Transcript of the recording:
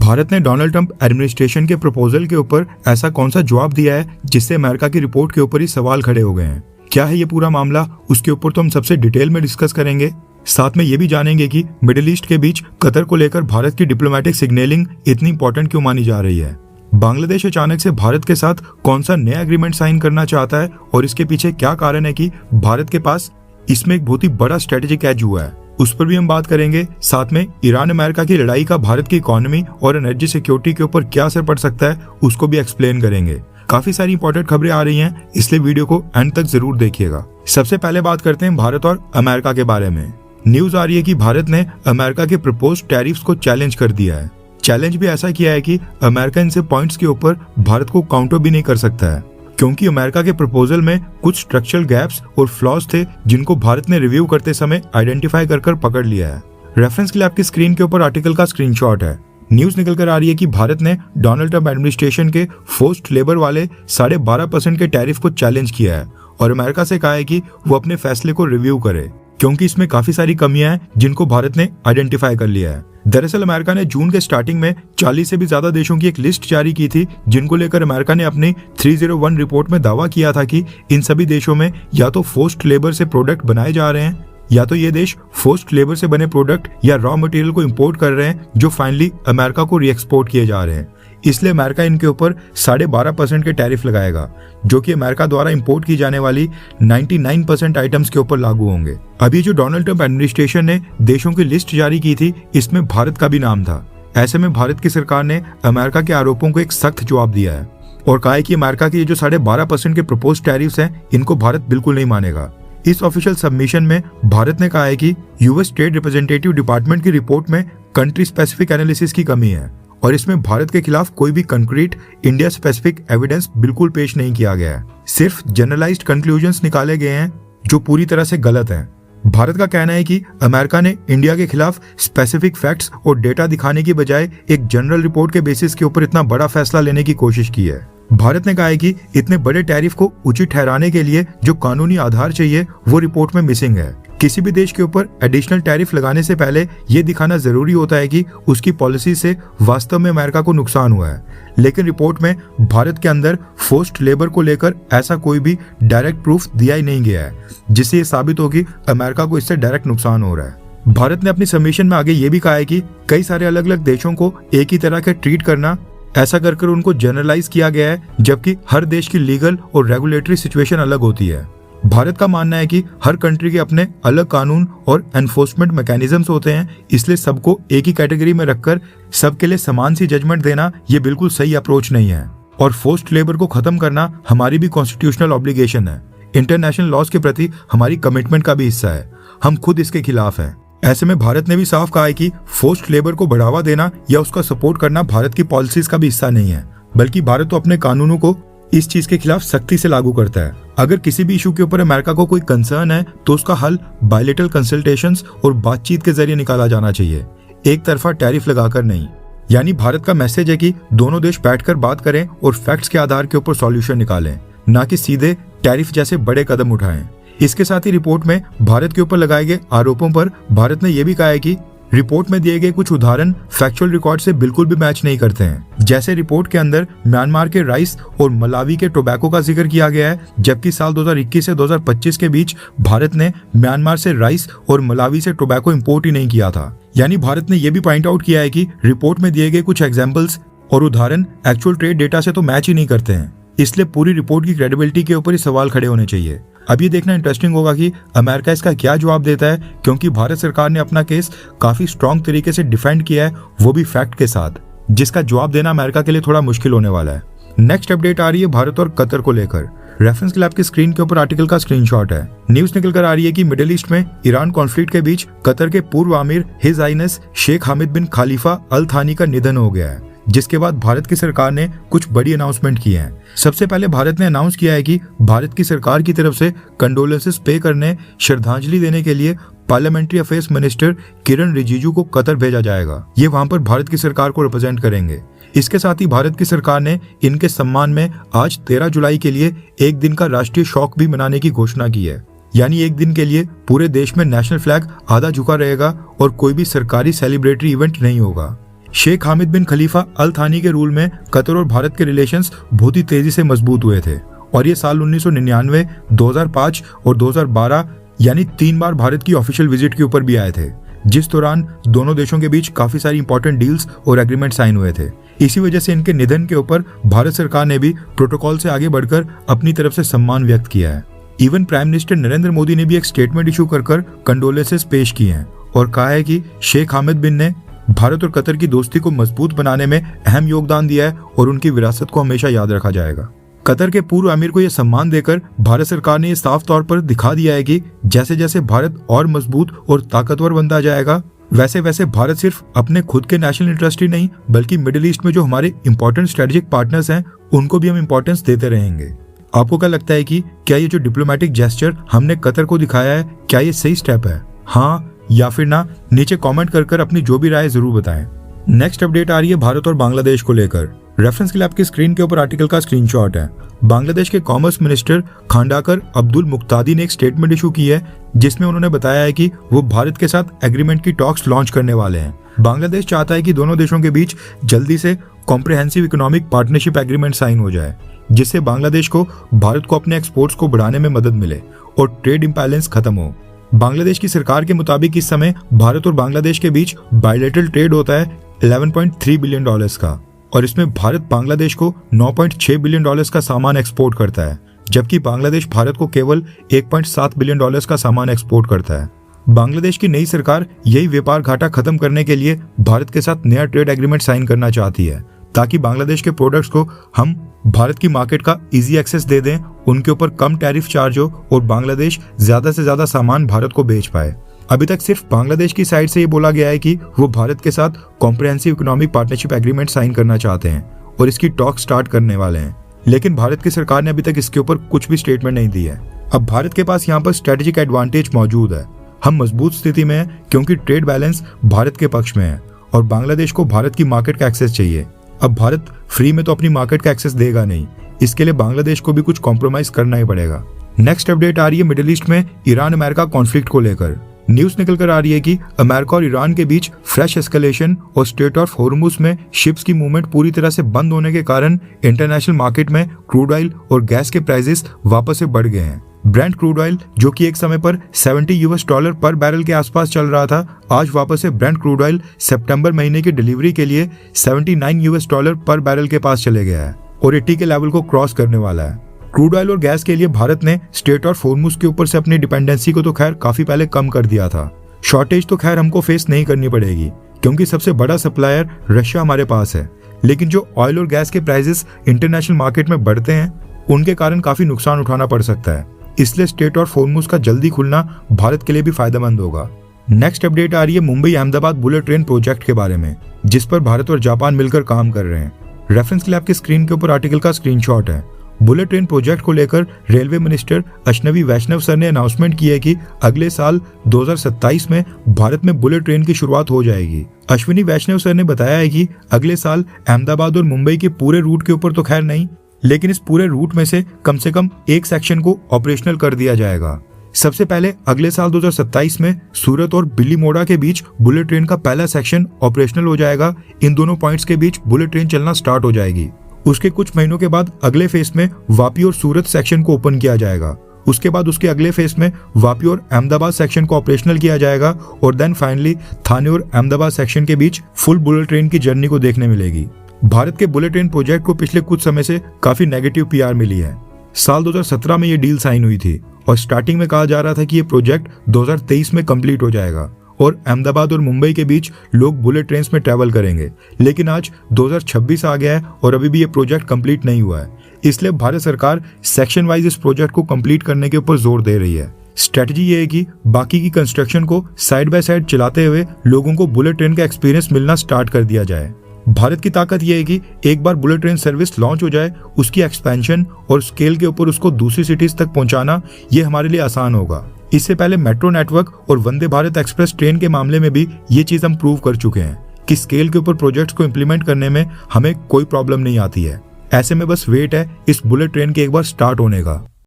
भारत ने Donald Trump administration के proposal के ऊपर ऐसा कौन सा जवाब दिया है जिससे अमेरिका की रिपोर्ट के ऊपर ही सवाल खड़े हो गए हैं। क्या है ये पूरा मामला, उसके ऊपर तो हम सबसे डिटेल में डिस्कस करेंगे। साथ में ये भी जानेंगे कि मिडिल ईस्ट के बीच कतर को लेकर भारत की डिप्लोमेटिक सिग्नलिंग इतनी इंपॉर्टेंट क्यों मानी जा रही है। बांग्लादेश अचानक से भारत के साथ कौन सा नया एग्रीमेंट साइन करना चाहता है और इसके पीछे क्या कारण है कि भारत के पास इसमें एक बहुत ही बड़ा स्ट्रेटेजिक एज हुआ है, उस पर भी हम बात करेंगे। साथ में ईरान अमेरिका की लड़ाई का भारत की इकोनॉमी और एनर्जी सिक्योरिटी के ऊपर क्या असर पड़ सकता है उसको भी एक्सप्लेन करेंगे। काफी सारी इंपॉर्टेंट खबरें आ रही हैं, इसलिए वीडियो को एंड तक जरूर देखिएगा। सबसे पहले बात करते हैं भारत और अमेरिका के बारे में। न्यूज आ रही है कि भारत ने अमेरिका के प्रपोज टैरिफ्स को चैलेंज कर दिया है। चैलेंज भी ऐसा किया है कि अमेरिका इनसे पॉइंट्स के ऊपर भारत को काउंटर भी नहीं कर सकता है, क्योंकि अमेरिका के प्रपोजल में कुछ स्ट्रक्चरल गैप्स और फ्लॉज थे जिनको भारत ने रिव्यू करते समय आइडेंटिफाई कर पकड़ लिया है। रेफरेंस के लिए आपकी स्क्रीन के ऊपर आर्टिकल का स्क्रीनशॉट है। न्यूज निकल कर आ रही है कि भारत ने डोनाल्ड ट्रंप एडमिनिस्ट्रेशन के फोर्स्ड लेबर वाले 12.5% के टैरिफ को चैलेंज किया है और अमेरिका से कहा है कि वो अपने फैसले को रिव्यू करे, क्योंकि इसमें काफी सारी कमियां हैं जिनको भारत ने आइडेंटिफाई कर लिया है। दरअसल अमेरिका ने जून के स्टार्टिंग में 40 से भी ज्यादा देशों की एक लिस्ट जारी की थी, जिनको लेकर अमेरिका ने अपनी 301 रिपोर्ट में दावा किया था कि इन सभी देशों में या तो फोर्स्ड लेबर से प्रोडक्ट बनाए जा रहे हैं या तो ये देश फोर्स्ड लेबर से बने प्रोडक्ट या रॉ मटेरियल को इंपोर्ट कर रहे हैं जो फाइनली अमेरिका को रीएक्सपोर्ट किए जा रहे हैं। इसलिए अमेरिका इनके ऊपर 12.5% के टैरिफ लगाएगा, जो कि अमेरिका द्वारा इंपोर्ट की जाने वाली 99% आइटम्स के ऊपर लागू होंगे। अभी जो डोनाल्ड ट्रंप एडमिनिस्ट्रेशन ने देशों की लिस्ट जारी की थी, इसमें भारत का भी नाम था। ऐसे में भारत की सरकार ने अमेरिका के आरोपों को एक सख्त जवाब दिया है और कहा है कि अमेरिका के ये जो 12.5% के प्रपोज टैरिफ्स हैं, इनको भारत बिल्कुल नहीं मानेगा। इस ऑफिशियल सबमिशन में भारत ने कहा है कि यूएस ट्रेड रिप्रेजेंटेटिव डिपार्टमेंट की रिपोर्ट में कंट्री स्पेसिफिक एनालिसिस की कमी है और इसमें भारत के खिलाफ कोई भी कंक्रीट इंडिया स्पेसिफिक एविडेंस बिल्कुल पेश नहीं किया गया है। सिर्फ जनरलाइज्ड कंक्लूजन्स निकाले गए हैं जो पूरी तरह से गलत हैं। भारत का कहना है कि अमेरिका ने इंडिया के खिलाफ स्पेसिफिक फैक्ट्स और डेटा दिखाने की बजाय एक जनरल रिपोर्ट के बेसिस के ऊपर इतना बड़ा फैसला लेने की कोशिश की है। भारत ने कहा है कि इतने बड़े टैरिफ को उचित ठहराने के लिए जो कानूनी आधार चाहिए वो रिपोर्ट में मिसिंग है। किसी भी देश के ऊपर एडिशनल टैरिफ लगाने से पहले ये दिखाना जरूरी होता है कि उसकी पॉलिसी से वास्तव में अमेरिका को नुकसान हुआ है, लेकिन रिपोर्ट में भारत के अंदर फोर्स्ड लेबर को लेकर ऐसा कोई भी डायरेक्ट प्रूफ दिया ही नहीं गया है, जिससे ये साबित हो कि अमेरिका को इससे डायरेक्ट नुकसान हो रहा है। भारत ने अपनी सबमिशन में आगे ये भी कहा है कि कई सारे अलग अलग देशों को एक ही तरह के ट्रीट करना, ऐसा कर उनको जनरलाइज किया गया है, जबकि हर देश की लीगल और रेगुलेटरी सिचुएशन अलग होती है। भारत का मानना है कि हर कंट्री के अपने अलग कानून और एनफोर्समेंट मैकेनिज्म्स होते हैं, इसलिए सबको एक ही कैटेगरी में रखकर सबके लिए समान सी जजमेंट देना ये बिल्कुल सही अप्रोच नहीं है और फोर्स्ड लेबर को खत्म करना हमारी भी कॉन्स्टिट्यूशनल ऑब्लिगेशन है। इंटरनेशनल लॉज के प्रति हमारी कमिटमेंट का भी हिस्सा है, हम खुद इसके खिलाफ हैं। ऐसे में भारत ने भी साफ कहा है कि फोर्स्ड लेबर को बढ़ावा देना या उसका सपोर्ट करना भारत की पॉलिसीज का भी हिस्सा नहीं है, बल्कि भारत तो अपने कानूनों को इस चीज के खिलाफ सख्ती से लागू करता है। अगर किसी भी इशू के ऊपर अमेरिका को कोई कंसर्न है तो उसका हल बायलैटरल कंसल्टेशंस और बातचीत के जरिए निकाला जाना चाहिए, एक तरफा टैरिफ लगाकर नहीं। यानी भारत का मैसेज है कि दोनों देश बैठकर बात करें और फैक्ट्स के आधार के ऊपर सॉल्यूशन निकालें, ना कि सीधे टैरिफ जैसे बड़े कदम उठाएं। इसके साथ ही रिपोर्ट में भारत के ऊपर लगाए गए आरोपों पर भारत ने यह भी कहा है कि रिपोर्ट में दिए गए कुछ उदाहरण फैक्चुअल रिकॉर्ड से बिल्कुल भी मैच नहीं करते हैं। जैसे रिपोर्ट के अंदर म्यांमार के राइस और मलावी के टोबैको का जिक्र किया गया है, जबकि साल 2021 से 2025 के बीच भारत ने म्यांमार से राइस और मलावी से टोबैको इंपोर्ट ही नहीं किया था। यानी भारत ने यह भी पॉइंट आउट किया है कि रिपोर्ट में दिए गए कुछ एग्जाम्पल्स और उदाहरण एक्चुअल ट्रेड डेटा से तो मैच ही नहीं करते हैं, इसलिए पूरी रिपोर्ट की क्रेडिबिलिटी के ऊपर ही सवाल खड़े होने चाहिए। अब ये देखना इंटरेस्टिंग होगा कि अमेरिका इसका क्या जवाब देता है, क्योंकि भारत सरकार ने अपना केस काफी स्ट्रॉन्ग तरीके से डिफेंड किया है, वो भी फैक्ट के साथ, जिसका जवाब देना अमेरिका के लिए थोड़ा मुश्किल होने वाला है। नेक्स्ट अपडेट आ रही है भारत और कतर को लेकर। रेफरेंस के लिए आपकी स्क्रीन के ऊपर आर्टिकल का स्क्रीनशॉट है। न्यूज निकल कर आ रही है कि मिडिल ईस्ट में ईरान कॉन्फ्लिक्ट के बीच कतर के पूर्व आमिर हिज हाइनेस शेख हामिद बिन खलीफा अल थानी का निधन हो गया है, जिसके बाद भारत की सरकार ने कुछ बड़ी अनाउंसमेंट की है। सबसे पहले भारत ने अनाउंस किया है कि भारत की सरकार की तरफ से कंडोलेंसेस पे करने, श्रद्धांजलि देने के लिए पार्लियामेंट्री अफेयर्स मिनिस्टर किरण रिजिजू को कतर भेजा जाएगा। ये वहां पर भारत की सरकार को रिप्रेजेंट करेंगे। इसके साथ ही भारत की सरकार ने इनके सम्मान में आज 13 जुलाई के लिए एक दिन का राष्ट्रीय शोक भी मनाने की घोषणा की है। यानी एक दिन के लिए पूरे देश में नेशनल फ्लैग आधा झुका रहेगा और कोई भी सरकारी सेलिब्रेटरी इवेंट नहीं होगा। शेख हामिद बिन खलीफा अल थानी के रूल में कतर और भारत के रिलेशंस बहुत ही तेजी से मजबूत हुए थे और ये साल 1999, 2005 और 2012 यानी 3 बार भारत की ऑफिशियल विजिट के ऊपर भी आए थे, जिस दौरान दोनों देशों के बीच काफी सारी इंपॉर्टेंट डील्स और एग्रीमेंट साइन हुए थे। इसी वजह से इनके निधन के ऊपर भारत सरकार ने भी प्रोटोकॉल से आगे बढ़कर अपनी तरफ से सम्मान व्यक्त किया है। Even prime minister Narendra Modi ने भी एक स्टेटमेंट इशू कर कंडोलेंसेस पेश किए हैं और कहा है कि शेख हामिद बिन ने भारत और कतर की दोस्ती को मजबूत बनाने में अहम योगदान दिया है और उनकी विरासत को हमेशा याद रखा जाएगा। कतर के पूर्व अमीर को यह सम्मान देकर भारत सरकार ने यह साफ तौर पर दिखा दिया है कि जैसे जैसे भारत और मजबूत और ताकतवर बनता जाएगा, वैसे वैसे भारत सिर्फ अपने खुद के नेशनल इंटरेस्ट ही नहीं बल्कि मिडिल ईस्ट में जो हमारे इंपॉर्टेंट स्ट्रेटेजिक पार्टनर्स हैं उनको भी हम इंपॉर्टेंस देते रहेंगे। आपको क्या लगता है कि क्या ये जो डिप्लोमेटिक जेस्चर हमने कतर को दिखाया है, क्या ये सही स्टेप है? हाँ या फिर ना, नीचे कमेंट कर अपनी जो भी राय जरूर बताएं। नेक्स्ट अपडेट आ रही है भारत और बांग्लादेश को लेकर। रेफरेंस के लिए आपकी स्क्रीन के ऊपर आर्टिकल का स्क्रीनशॉट है। बांग्लादेश के कॉमर्स मिनिस्टर खांडाकर अब्दुल मुक्तादी ने एक स्टेटमेंट इशू की है जिसमें उन्होंने बताया है कि वो भारत के साथ एग्रीमेंट की टॉक्स लॉन्च करने वाले हैं। बांग्लादेश चाहता है कि दोनों देशों के बीच जल्दी से comprehensive economic partnership agreement sign हो जाए, जिससे बांग्लादेश को भारत को अपने एक्सपोर्ट्स को बढ़ाने में मदद मिले और ट्रेड इम्बैलेंस खत्म हो। बांग्लादेश की सरकार के मुताबिक इस समय भारत और बांग्लादेश के बीच बायलैटरल ट्रेड होता है 11.3 बिलियन डॉलर्स का और इसमें भारत बांग्लादेश को 9.6 बिलियन डॉलर्स का सामान एक्सपोर्ट करता है, जबकि बांग्लादेश भारत को केवल 1.7 बिलियन डॉलर्स का सामान एक्सपोर्ट करता है। बांग्लादेश की नई सरकार यही व्यापार घाटा खत्म करने के लिए भारत के साथ नया ट्रेड एग्रीमेंट साइन करना चाहती है ताकि बांग्लादेश के प्रोडक्ट्स को हम भारत की मार्केट का इजी एक्सेस दे दें, उनके ऊपर कम टैरिफ चार्ज हो और बांग्लादेश ज्यादा से ज्यादा सामान भारत को बेच पाए। अभी तक सिर्फ बांग्लादेश की साइड से ये बोला गया है कि वो भारत के साथ comprehensive economic partnership agreement sign करना चाहते हैं और इसकी टॉक स्टार्ट करने वाले हैं, लेकिन भारत की सरकार ने अभी तक इसके ऊपर कुछ भी स्टेटमेंट नहीं दी है। अब भारत के पास यहाँ पर स्ट्रेटेजिक एडवांटेज मौजूद है, हम मजबूत स्थिति में हैं क्योंकि ट्रेड बैलेंस भारत के पक्ष में है और बांग्लादेश को भारत की मार्केट का एक्सेस चाहिए। अब भारत फ्री में तो अपनी मार्केट का एक्सेस देगा नहीं, इसके लिए बांग्लादेश को भी कुछ कॉम्प्रोमाइज करना ही पड़ेगा। नेक्स्ट अपडेट आ रही है मिडिल ईस्ट में ईरान अमेरिका कॉन्फ्लिक्ट को लेकर। न्यूज निकल कर आ रही है कि अमेरिका और ईरान के बीच फ्रेश एस्केलेशन और स्ट्रेट ऑफ हॉर्मुज में शिप्स की मूवमेंट पूरी तरह से बंद होने के कारण इंटरनेशनल मार्केट में क्रूड ऑयल और गैस के प्राइसेस वापस से बढ़ गए हैं। ब्रेंट क्रूड ऑयल जो कि एक समय पर $70 पर बैरल के आसपास चल रहा था, आज वापस से ब्रेंट क्रूड ऑयल सितंबर महीने की डिलीवरी के लिए $79 पर बैरल के पास चले गया है और 80 के लेवल को क्रॉस करने वाला है। क्रूड ऑयल और गैस के लिए भारत ने स्ट्रेट ऑफ हॉर्मुज के ऊपर से अपनी डिपेंडेंसी को तो खैर काफी पहले कम कर दिया था। शॉर्टेज तो खैर हमको फेस नहीं करनी पड़ेगी क्योंकि सबसे बड़ा सप्लायर रशिया हमारे पास है, लेकिन जो ऑयल और गैस के प्राइसेस इंटरनेशनल मार्केट में बढ़ते हैं उनके कारण काफी नुकसान उठाना पड़ सकता है, इसलिए स्ट्रेट ऑफ हॉर्मुज का जल्दी खुलना भारत के लिए भी फायदेमंद होगा। नेक्स्ट अपडेट आ रही है Mumbai Ahmedabad bullet train project के बारे में, जिस पर भारत और जापान मिलकर काम कर रहे हैं। रेफरेंस के लिए आपकी स्क्रीन के ऊपर आर्टिकल का स्क्रीनशॉट है। बुलेट ट्रेन प्रोजेक्ट को लेकर रेलवे मिनिस्टर अश्विनी वैष्णव सर ने अनाउंसमेंट की है कि अगले साल 2027 में भारत में बुलेट ट्रेन की शुरुआत हो जाएगी। अश्विनी वैष्णव सर ने बताया है कि अगले साल अहमदाबाद और मुंबई के पूरे रूट के ऊपर तो खैर नहीं, लेकिन इस पूरे रूट में से कम एक सेक्शन को ऑपरेशनल कर दिया जाएगा। सबसे पहले अगले साल 2027 में सूरत और बिलीमोड़ा के बीच बुलेट ट्रेन का पहला सेक्शन ऑपरेशनल हो जाएगा। इन दोनों पॉइंट्स के बीच बुलेट ट्रेन चलना स्टार्ट हो जाएगी। उसके कुछ महीनों के बाद अगले फेज में वापी और सूरत सेक्शन को ओपन किया जाएगा। उसके बाद उसके अगले फेज में वापी और अहमदाबाद सेक्शन को ऑपरेशनल किया जाएगा और देन फाइनली थाने और अहमदाबाद सेक्शन के बीच फुल बुलेट ट्रेन की जर्नी को देखने मिलेगी। भारत के बुलेट ट्रेन प्रोजेक्ट को पिछले कुछ समय से काफी नेगेटिव पीआर मिली है। साल 2017 में ये डील साइन हुई थी और स्टार्टिंग में कहा जा रहा था कि ये प्रोजेक्ट 2023 में कंप्लीट हो जाएगा और अहमदाबाद और मुंबई के बीच लोग बुलेट ट्रेन में ट्रैवल करेंगे, लेकिन आज 2026 आ गया है और अभी भी ये प्रोजेक्ट कंप्लीट नहीं हुआ है। इसलिए भारत सरकार सेक्शन वाइज इस प्रोजेक्ट को कंप्लीट करने के ऊपर जोर दे रही है। स्ट्रेटजी ये है कि बाकी की कंस्ट्रक्शन को साइड बाय साइड चलाते हुए लोगों को बुलेट ट्रेन का एक्सपीरियंस मिलना स्टार्ट कर दिया जाए। भारत की ताकत यह है कि एक बार बुलेट ट्रेन सर्विस लॉन्च हो जाए, उसकी एक्सपेंशन और स्केल के ऊपर उसको दूसरी सिटीज तक पहुंचाना ये हमारे लिए आसान होगा। इससे पहले मेट्रो नेटवर्क और वंदे भारत एक्सप्रेस ट्रेन के मामले में भी ये चीज हम प्रूव कर चुके हैं कि स्केल के ऊपर प्रोजेक्ट्स को इम्प्लीमेंट करने में हमें कोई प्रॉब्लम नहीं आती है। ऐसे में बस वेट है इस बुलेट ट्रेन के एक बार स्टार्ट होने का।